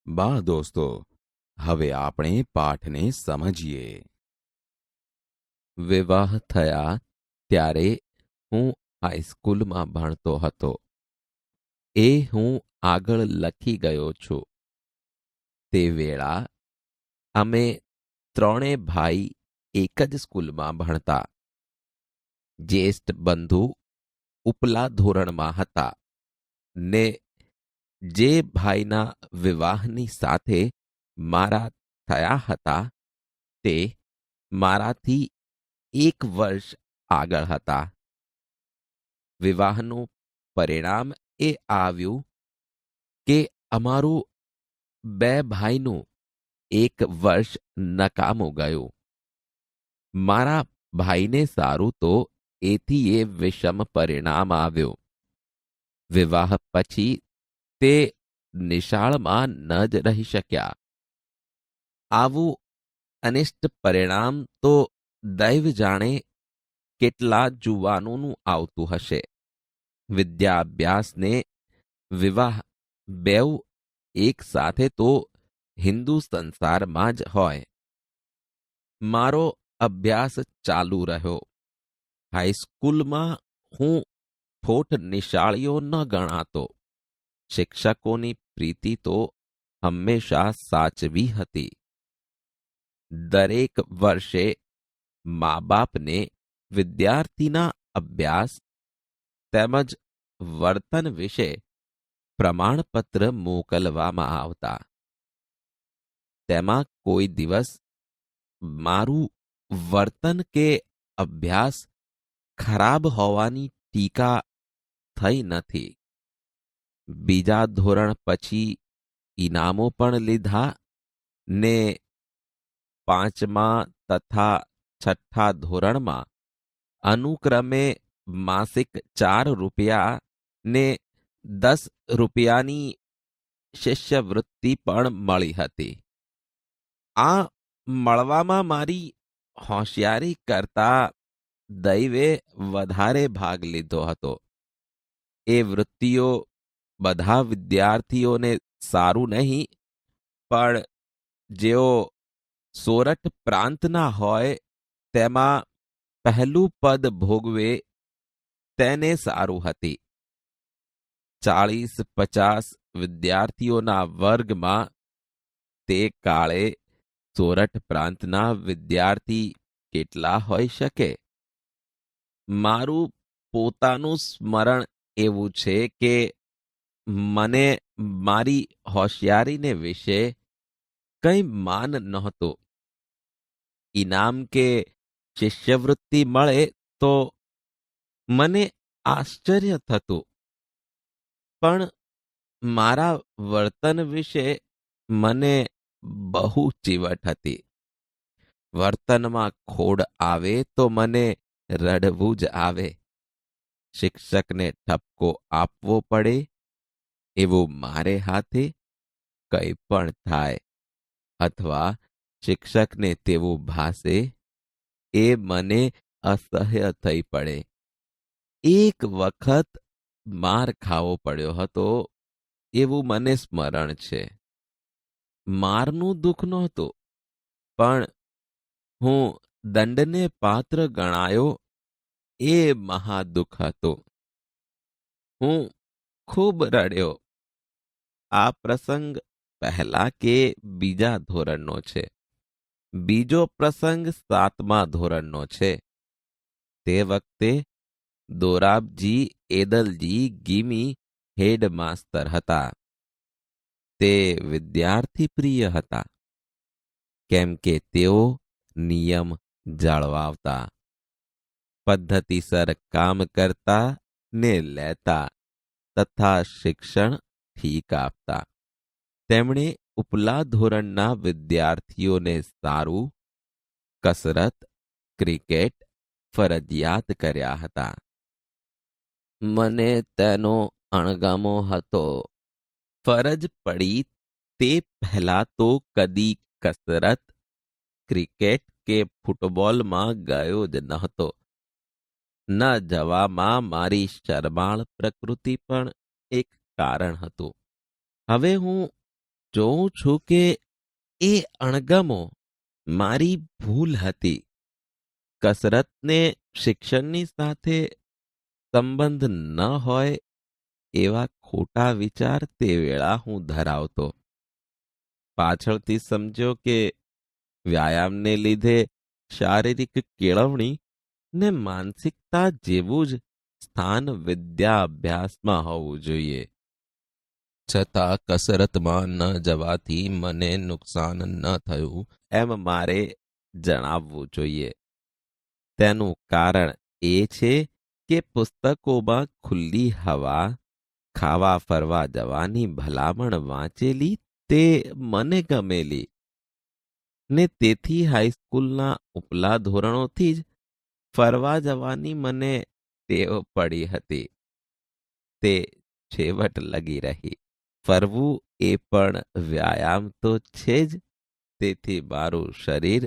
બા દોસ્તો, હવે આપણે પાઠને સમજીએ. વિવાહ થયા ત્યારે હું હાઈસ્કૂલમાં ભણતો હતો. એ હું આગળ લખી ગયો છું. તે વેળા અમે ત્રણે ભાઈ એક જ સ્કૂલમાં ભણતા. જ્યેષ્ઠ બંધુ ઉપલા ધોરણમાં હતા ને જે ભાઈના વિવાહની સાથે મારા થયા હતા તે મારાથી 1 વર્ષ આગળ હતા. વિવાહનું પરિણામ એ આવ્યું કે અમારું 2 ભાઈનું 1 વર્ષ નકામું ગયું. મારા ભાઈને સારું તો એથી એ વિષમ પરિણામ આવ્યું. વિવાહ પછી તે નિશાળમાં ન જ રહી શક્યા. આવું અનિષ્ટ પરિણામ તો દૈવ જાણે કેટલા જુવાનોનું આવતું હશે. વિદ્યાભ્યાસને વિવાહ બેઉ એક સાથે તો હિન્દુ સંસારમાં જ હોય. મારો અભ્યાસ ચાલુ રહ્યો. હાઈસ્કૂલમાં હું ફોટ નિશાળીઓ ન ગણાતો. શિક્ષકોની પ્રીતિ તો હંમેશા સાચવી હતી. દરેક વર્ષે મા બાપને વિદ્યાર્થીના અભ્યાસ તેમજ વર્તન વિશે પ્રમાણપત્ર મોકલવામાં આવતા. તેમાં કોઈ દિવસ મારું વર્તન કે અભ્યાસ ખરાબ હોવાની ટીકા થઈ નથી. બીજા ધોરણ પછી ઇનામો પણ લીધા ને 5મા તથા 6ઠ્ઠા ધોરણમાં અનુક્રમે માસિક 4 રૂપિયા ને 10 રૂપિયાની શિષ્યવૃત્તિ પણ મળી હતી. આ મળવામાં મારી હોશિયારી કરતા દૈવે વધારે ભાગ લીધો હતો. એ વૃત્તિઓ બધા વિદ્યાર્થીઓને સારું નહીં, પણ જેઓ સોરઠ પ્રાંતના હોય તેમાં પહેલું પદ ભોગવે તેને સારું હતી. 40-50 વિદ્યાર્થીઓના વર્ગમાં તે કાળે સોરઠ પ્રાંતના વિદ્યાર્થી કેટલા હોઈ શકે? મારું પોતાનું સ્મરણ એવું છે કે મને મારી હોશિયારીને વિશે કંઈ માન નહોતું. ઇનામ કે શિષ્યવૃત્તિ મળે તો મને આશ્ચર્ય થતું, પણ મારા વર્તન વિશે મને બહુ ચીવટ હતી. વર્તનમાં ખોડ આવે તો મને રડવું જ આવે. શિક્ષકને ઠપકો આપવો પડે એવું મારે હાથે કંઈ પણ થાય અથવા શિક્ષકને તેવું ભાસે એ મને અસહ્ય થઈ પડે. એક વખત માર ખાવો પડ્યો હતો એવું મને સ્મરણ છે. મારનું દુઃખ નહોતું, પણ હું દંડને પાત્ર ગણાયો એ મહાદુઃખ હતું. હું ખૂબ રડ્યો. આ પ્રસંગ પહેલા કે બીજા ધોરણનો છે. બીજો પ્રસંગ 7મા ધોરણનો છે. તે વખતે દોરાબજી એદલજી ગીમી હેડમાસ્તર હતા. તે વિદ્યાર્થી પ્રિય હતા, કેમ કે તેઓ નિયમ જાળવાવતા, પદ્ધતિસર કામ કરતા ને લેતા તથા શિક્ષણ ઠીક આપતા. તેમણે ઉપલા ધોરણના વિદ્યાર્થીઓને સારું કસરત, ક્રિકેટ ફરજિયાત કર્યા હતા. મને તેનો અણગમો હતો. ફરજ પડી તે પહેલા તો કદી કસરત, ક્રિકેટ કે ફૂટબોલમાં ગયો જ નહોતો. ન જવામાં મારી શરમાળ પ્રકૃતિ પણ એક કારણ હતું. હવે હું જોઉં છું કે એ અણગમો મારી ભૂલ હતી. કસરતને શિક્ષણની સાથે સંબંધ ન હોય એવા ખોટા વિચાર તે વેળા હું ધરાવતો. પાછળથી સમજ્યો કે વ્યાયામને લીધે શારીરિક કેળવણી ને માનસિકતા જેવું જ સ્થાન વિદ્યાભ્યાસમાં હોવું જોઈએ. છતાં કસરતમાં ન જવાથી મને નુકસાન ન થયું એમ મારે જણાવવું જોઈએ. તેનું કારણ એ છે કે પુસ્તકોમાં ખુલ્લી હવા, ખાવા ફરવા જવાની ભલામણ વાંચેલી તે મને ગમેલી ને તેથી હાઈસ્કૂલના ઉપલા ધોરણોથી જ ફરવા જવાની મને ટેવ પડી હતી. તે છેવટ લગી રહી. ફરવું એ પણ વ્યાયામ તો છે જ, તેથી મારું શરીર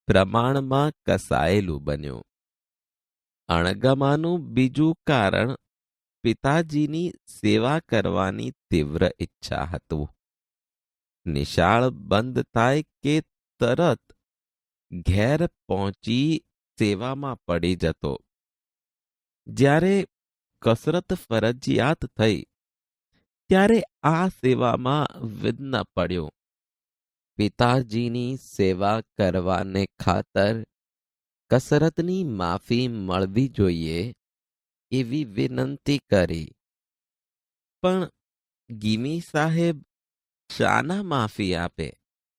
પ્રમાણમાં કસાયેલું બન્યું. અણગમાનું બીજું કારણ પિતાજીની સેવા કરવાની તીવ્ર ઈચ્છા હતું. નિશાળ બંધ થાય કે તરત ઘેર પહોંચી સેવામાં પડી જતો. જ્યારે કસરત ફરજિયાત થઈ ત્યારે આ સેવામાં વિઘ્ન પડ્યું. પિતાજીની સેવા કરવાને ખાતર કસરતની માફી મળવી જોઈએ એવી વિનંતી કરી. પણ ગીમી સાહેબ શાના માફી આપે?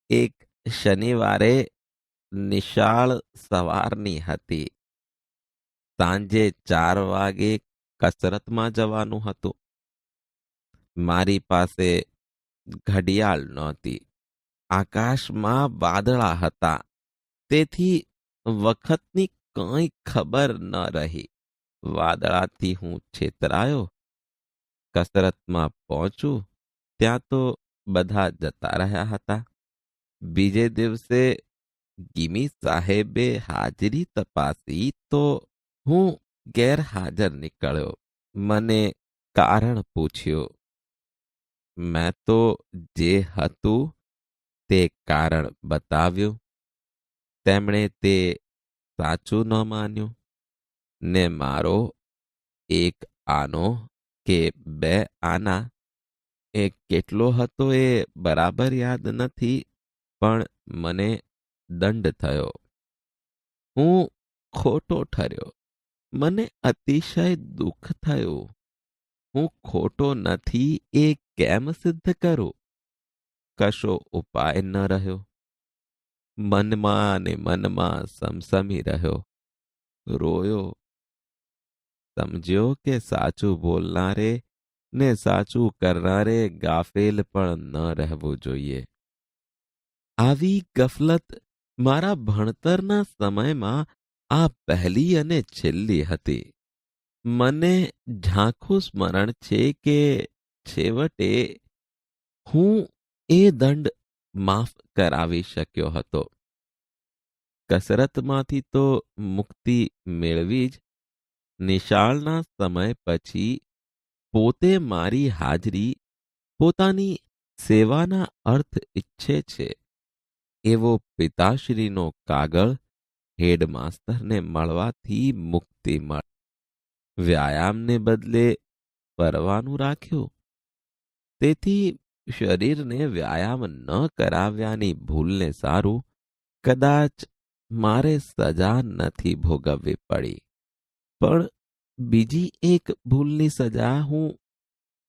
એક શનિવારે નિશાળ સવારની હતી. સાંજે 4 વાગે કસરતમાં જવાનું હતું. મારી પાસે ઘડિયાળ નહોતી. આકાશમાં વાદળા હતા. તેથી વખતની કંઈ ખબર ન રહી. વાદળાથી હું છેતરાયો. કસરતમાં પહોંચું ત્યાં તો બધા જતા રહ્યા હતા. બીજે દિવસે ગીમી સાહેબે હાજરી તપાસી તો હું ગેરહાજર નીકળ્યો. મને કારણ પૂછ્યું. મેં તો જે હતું તે કારણ બતાવ્યું. તેમણે તે સાચું ન માન્યું ને મારો એક આનો કે 2 આના એ કેટલો હતો એ બરાબર યાદ નથી, પણ મને દંડ થયો. હું ખોટો ઠર્યો. મને અતિશય દુઃખ થયું. હું ખોટો નથી એ કેમ સિદ્ધ કરું? કશો ઉપાય ન રહ્યો. મનમાં ને મનમાં સમસમી રહ્યો. રોયો. સમજ્યો કે સાચું બોલનારે ને સાચું કરનારે ગાફેલ પણ ન રહેવું જોઈએ. આવી ગફલત મારા ભણતરના સમયમાં આ પહેલી અને છેલ્લી હતી. મને ઝાંખું સ્મરણ છે કે છેવટે હું એ દંડ માફ કરાવી શક્યો હતો. કસરતમાંથી તો મુક્તિ મેળવી જ નિશાળના સમય પછી પોતે મારી હાજરી, પોતાની સેવાના અર્થ ઈચ્છે છે એવો પિતાશ્રીનો કાગળ હેડમાસ્તરને મળવાથી મુક્તિ મળે. વ્યાયામને બદલે ફરવાનું રાખ્યું. તેથી શરીરને વ્યાયામ ન કરાવ્યાની ભૂલને સારું કદાચ મારે સજા નથી ભોગવવી પડી. પણ બીજી એક ભૂલની સજા હું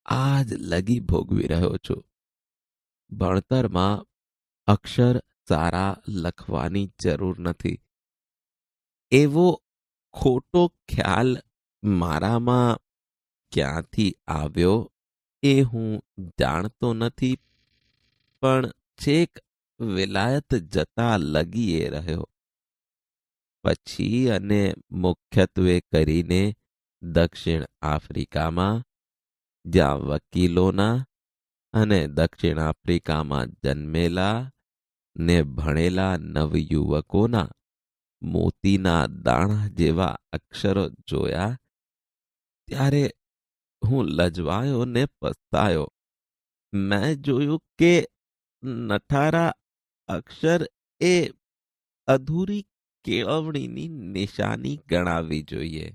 આજ લગી ભોગવી રહ્યો છું. ભણતરમાં અક્ષર સારા લખવાની જરૂર નથી એવો ખોટો ખ્યાલ મારામાં ક્યાંથી આવ્યો એ હું જાણતો નથી, પણ છેક વિલાયત જતા લગી એ રહ્યો. પછી અને મુખ્યત્વે કરીને દક્ષિણ આફ્રિકામાં, જ્યાં વકીલોના અને દક્ષિણ આફ્રિકામાં જન્મેલા ને ભણેલા નવયુવકોના મોતીના દાણા જેવા અક્ષરો જોયા ત્યારે હું લજવાયો ને પસ્તાયો. મેં જોયું કે નઠારા અક્ષર એ અધૂરી કેળવણીની નિશાની ગણાવી જોઈએ.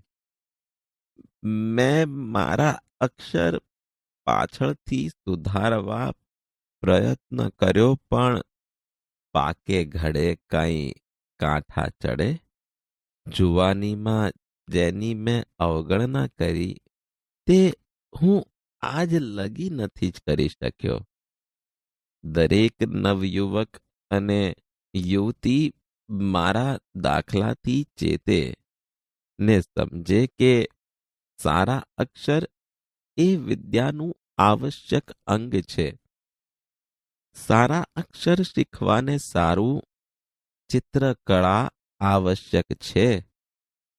મેં મારા અક્ષર પાછળથી સુધારવા પ્રયત્ન કર્યો, પણ પાકે ઘડે કંઈ કાંઠા ચડે. જુવાનીમાં જેની મેં અવગણના કરી તે હું આજ લગી નથી જ કરી શક્યો. દરેક નવયુવક અને યુવતી મારા દાખલાથી ચેતે ને સમજે કે સારા અક્ષર એ વિદ્યાનું આવશ્યક અંગ છે. સારા અક્ષર શીખવાને સારું ચિત્રકળા આવશ્યક છે.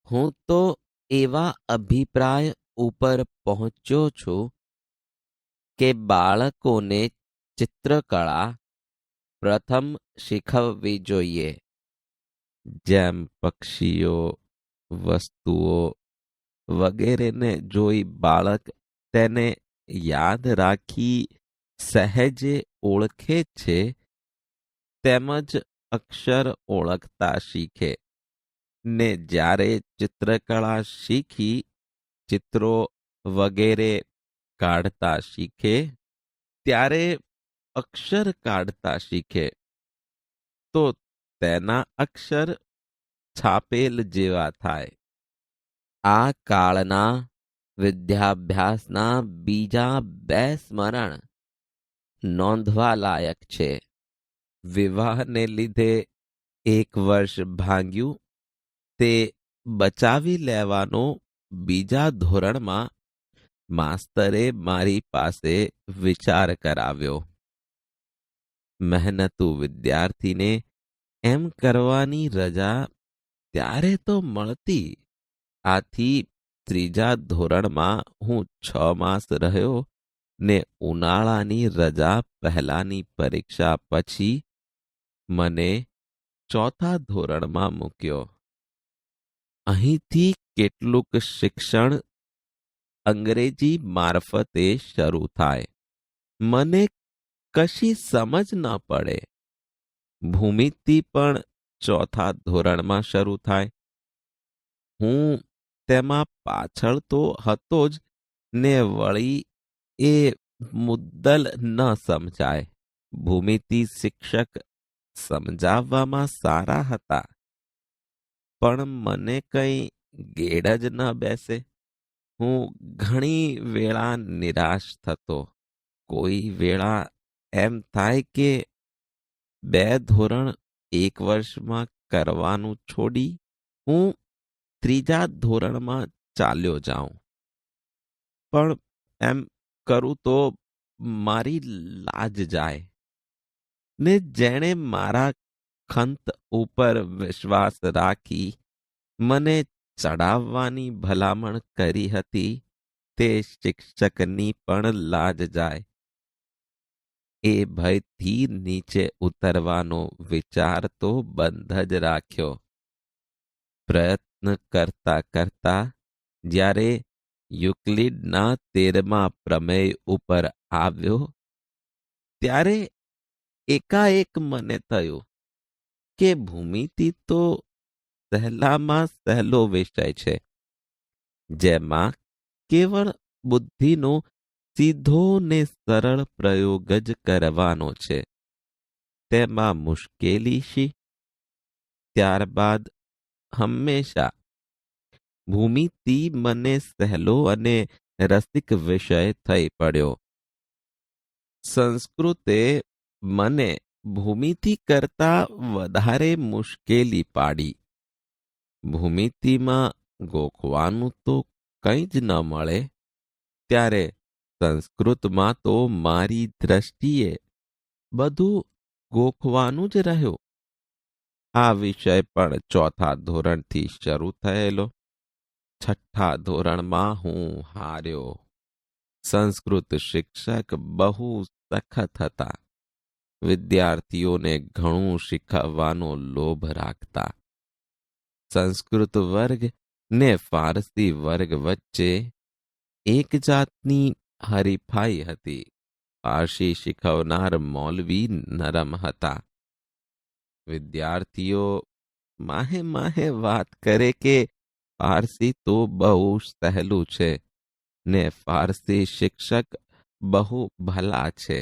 હું તો એવા અભિપ્રાય ઉપર પહોંચ્યો છું કે બાળકોને ચિત્રકળા પ્રથમ શીખવવી જોઈએ. જેમ પક્ષીઓ, વસ્તુઓ વગેરેને જોઈ બાળક તેને યાદ રાખી સહેજે ઓળખે છે, તેમજ અક્ષર ઓળખતા શીખે ને જ્યારે ચિત્રકળા શીખી ચિત્રો વગેરે કાઢતા શીખે ત્યારે અક્ષર કાઢતા શીખે તો તેના અક્ષર છાપેલ જેવા થાય. આ કાળના વિદ્યાભ્યાસના બીજા 2 સ્મરણ નોંધવા લાયક છે. વિવાહને લીધે 1 વર્ષ ભાંગ્યું તે બચાવી લેવાનો બીજા ધોરણમાં માસ્તરે મારી પાસે વિચાર કરાવ્યો. મહેનતુ વિદ્યાર્થીને એમ કરવાની રજા ત્યારે તો મળતી. આથી 3જા ધોરણમાં હું 6 માસ રહ્યો ને ઉનાળાની રજા પહેલાની પરીક્ષા પછી મને 4થા ધોરણમાં મૂક્યો. અહીંથી કેટલુંક શિક્ષણ અંગ્રેજી મારફતે શરૂ થાય. મને કશી સમજ ન પડે. ભૂમિતિ પણ 4થા ધોરણમાં શરૂ થાય. હું તેમાં પાછળ તો હતો જ ને વળી એ મુદ્દલ ન સમજાય. ભૂમિતિ શિક્ષક સમજાવવામાં સારા હતા, પણ મને કંઈ ગેડ જ ન બેસે. હું ઘણી વેળા નિરાશ થતો. કોઈ વેળા એમ થાય કે 2 ધોરણ 1 વર્ષમાં કરવાનું છોડી હું 3જા ધોરણમાં ચાલ્યો જાઉં. પણ એમ કરું તો મારી લાજ જાય ને જેણે મારા ખંત ઉપર વિશ્વાસ રાખી મને ચડાવવાની ભલામણ કરી હતી તે શિક્ષકની પણ લાજ જાય. એ ભયથી નીચે ઉતરવાનો વિચાર તો બંધ જ રાખ્યો. પ્રયત્ન કરતા કરતા જ્યારે યુક્લિડના 13મા પ્રમેય ઉપર આવ્યો ત્યારે એકાએક મને થયું કે ભૂમિતિ તો સહેલામાં સહેલો વિષય છે, જેમાં કેવળ બુદ્ધિનો સીધો ને સરળ પ્રયોગ જ કરવાનો છે. તેમાં મુશ્કેલી શી? ત્યારબાદ હંમેશા ભૂમિતિ મને સહેલો અને રસિક વિષય થઈ પડ્યો. સંસ્કૃતે મને ભૂમિતિ કરતા વધારે મુશ્કેલી પાડી. ભૂમિતિમાં ગોખવાનું તો કંઈ જ ન મળે, ત્યારે સંસ્કૃતમાં તો મારી દ્રષ્ટિએ બધું ગોખવાનું જ રહ્યું. આ વિષય પણ 4થા ધોરણથી શરૂ થયેલો. 6ઠ્ઠા ધોરણમાં હું હાર્યો. સંસ્કૃત શિક્ષક બહુ સખત હતા. વિદ્યાર્થીઓને ઘણું શીખવવાનો લોભ રાખતા. સંસ્કૃત વર્ગ ને ફારસી વર્ગ વચ્ચે એક જાતની હરીફાઈ હતી. ફારસી શીખવનાર મૌલવી નરમ હતા. વિદ્યાર્થીઓ માહે માહે વાત કરે કે ફારસી તો બહુ સહેલું છે ને ફારસી શિક્ષક બહુ ભલા છે.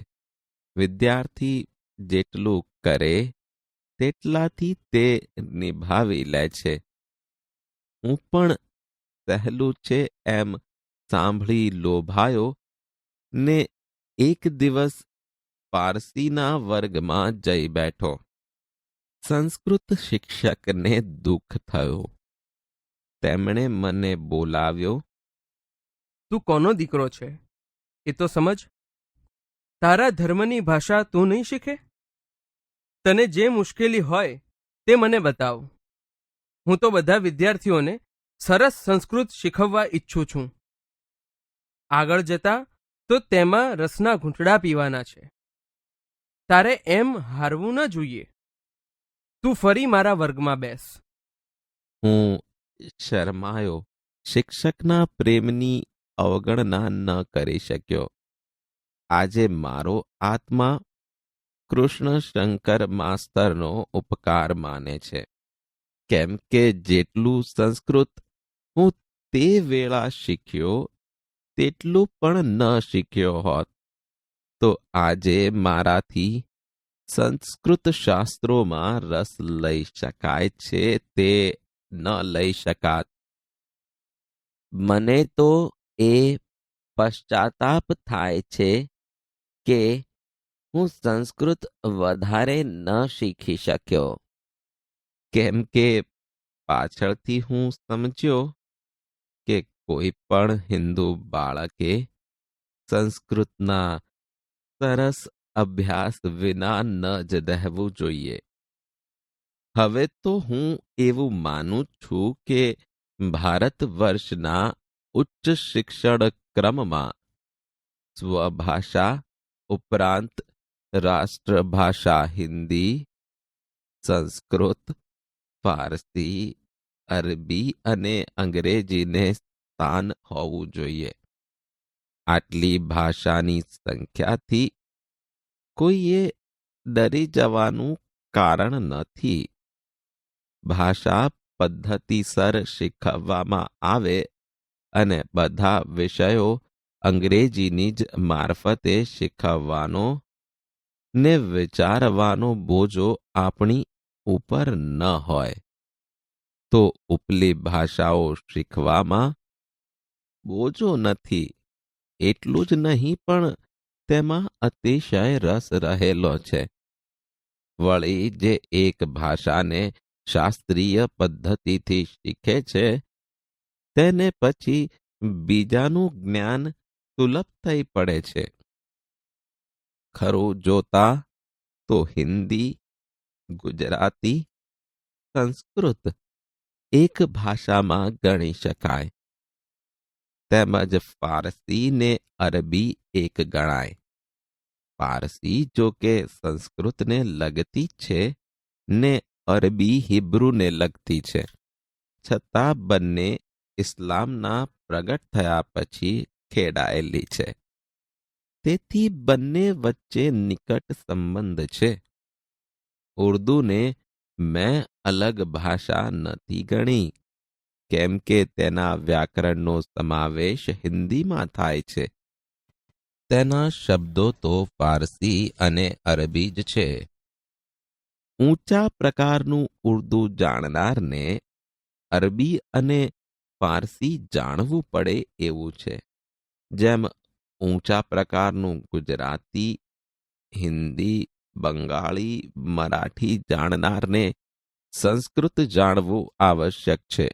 વિદ્યાર્થી જેટલું કરે તેટલાથી તે નિભાવી લે છે. હું પણ સહેલું છે એમ સાંભળી લોભાયો ને એક દિવસ પારસીના વર્ગમાં જઈ બેઠો. સંસ્કૃત શિક્ષકને દુઃખ થયું. તેમણે મને બોલાવ્યો. તું કોનો દીકરો છે એ તો સમજ. તારા ધર્મની ભાષા તું નહીં શીખે? તને જે મુશ્કેલી હોય તે મને બતાવ. હું તો બધા વિદ્યાર્થીઓને સરસ સંસ્કૃત શીખવવા ઈચ્છું છું. આગળ જતા તો તેમાં રસના ઘૂંટડા પીવાના છે. તારે એમ હારવું ન જોઈએ. તું ફરી મારા વર્ગમાં બેસ. હું શરમાયો. શિક્ષકના પ્રેમની અવગણના ન કરી શક્યો. આજે મારો આત્મા કૃષ્ણ શંકર માસ્તરનો ઉપકાર માને છે. કેમ કે જેટલું સંસ્કૃત હું તે વેળા શીખ્યો તેટલું પણ ન શીખ્યો હોત તો આજે મારાથી સંસ્કૃત શાસ્ત્રોમાં રસ લઈ શકાય છે તે ન લઈ શકાત. મને તો એ પશ્ચાતાપ થાય છે કે હું સંસ્કૃત વધારે ન શીખી શક્યો. કેમ કે પાછળથી હું સમજ્યો કે કોઈ પણ હિન્દુ બાળકે સંસ્કૃતના સરસ અભ્યાસ વિના ન જ રહેવું જોઈએ. હવે તો હું એવું માનું છું કે ભારત વર્ષના ઉચ્ચ શિક્ષણ ક્રમમાં સ્વભાષા ઉપરાંત રાષ્ટ્રભાષા હિન્દી, સંસ્કૃત, ફારસી, અરબી અને અંગ્રેજીને સ્થાન હોવું જોઈએ. આટલી ભાષાની સંખ્યાથી કોઈએ ડરી જવાનું કારણ નથી. ભાષા પદ્ધતિસર શીખવવામાં આવે અને બધા વિષયો અંગ્રેજીની જ મારફતે શીખવવાનો ને વિચારવાનો બોજો આપણી ઉપર ન હોય તો ઉપલી ભાષાઓ શીખવામાં બોજો નથી. એટલું જ નહીં પણ તેમાં અતિશય રસ રહેલો છે. વળી જે એક ભાષાને શાસ્ત્રીય પદ્ધતિથી શીખે છે તેને પછી બીજાનું જ્ઞાન સુલભ થઈ પડે છે. ખરું જોતા તો હિન્દી, ગુજરાતી, સંસ્કૃત એક ભાષામાં ગણી શકાય. તેમજ ફારસી ને અરબી એક ગણાય. ફારસી જો કે સંસ્કૃતને લગતી છે ને અરબી હિબ્રુને લગતી છે, છતાં બંને ઇસ્લામના પ્રગટ થયા પછી ખેડાયેલી છે. તેથી બંને વચ્ચે નિકટ સંબંધ છે. ઉર્દૂને મેં અલગ ભાષા નથી ગણી, કેમ કે તેના વ્યાકરણનો સમાવેશ હિન્દીમાં થાય છે. તેના શબ્દો તો ફારસી અને અરબી જ છે. ઊંચા પ્રકારનું ઉર્દૂ જાણનારને અરબી અને ફારસી જાણવું પડે એવું છે. જેમ ઊંચા પ્રકારનું ગુજરાતી, હિન્દી, બંગાળી, મરાઠી જાણનારને સંસ્કૃત જાણવું આવશ્યક છે.